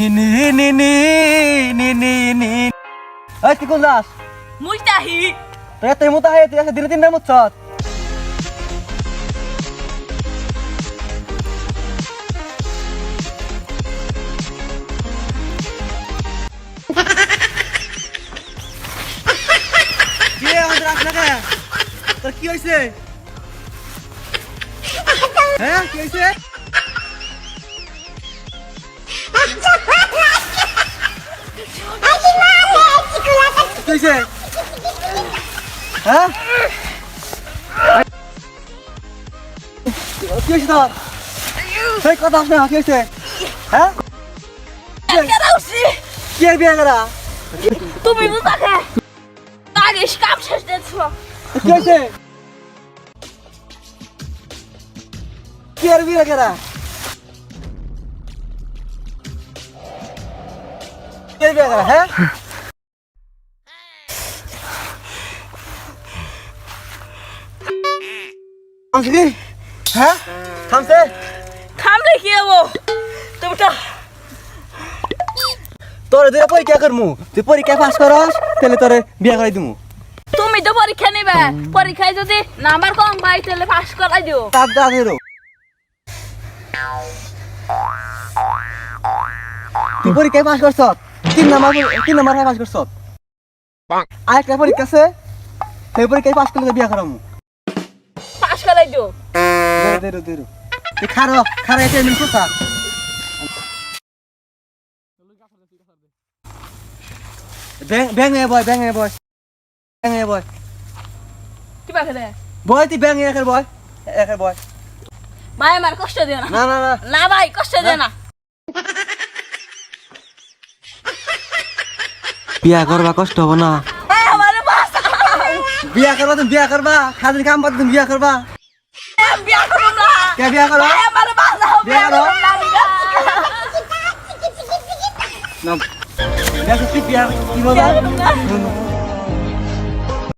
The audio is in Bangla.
নি নি নি নি নি নি এই তুই কোন যাস মুইতাহি তুই মুতা হে তুই দিনে তিনটা মুচ্ছত কি আমাদের আসলে কে তোর কি হইছে হ্যাঁ কি হইছে কি হইছে হ্যাঁ কি হইছে তোর সেই কথা আসলে কি হইছে হ্যাঁ কেরাউছি কি আর বিয়ে করা তুমি বুঝাকে আগে কাম শেষ দেখছো কি হইছে কি আর বিয়ে করা কি আর বিয়ে করা হ্যাঁ থামছি হ্যাঁ থামছে থামলে কি হবো তুমি তো তোর দুটা পরীক্ষা করমু তুই পরীক্ষা পাস করস তাহলে তোরে বিয়ে করাই দিমু তুমি তো পরীক্ষা নিবে পরীক্ষায় যদি নাম্বার কম পাই তাহলে পাস করাই দিও তার দাদেরও তুই পরীক্ষায় পাস করছ তিন নাম্বার পাস করছ আরেকটা পরীক্ষা আছে সেই পরীক্ষায় পাস করলে বিয়ে করামু পাস করাই দিও দেরো তুই খারো এটা এমনি কথা ব্যাঙে বয় কি বাকি বয় তুই ব্যাঙে একের বয় ভাই আমার কষ্ট দিও না না না ভাই কষ্ট দিও না বিয়া করবা কষ্ট হবো না এই আমারে বাসা বিয়া করবা খাদিন কাম পাত তুমি বিয়া করবা বিয়া করব না কে বিয়া করবা এই আমারে বাসা বিয়া করো। না না বিয়া করছি বিয়া কি মজা বিয়া করব না।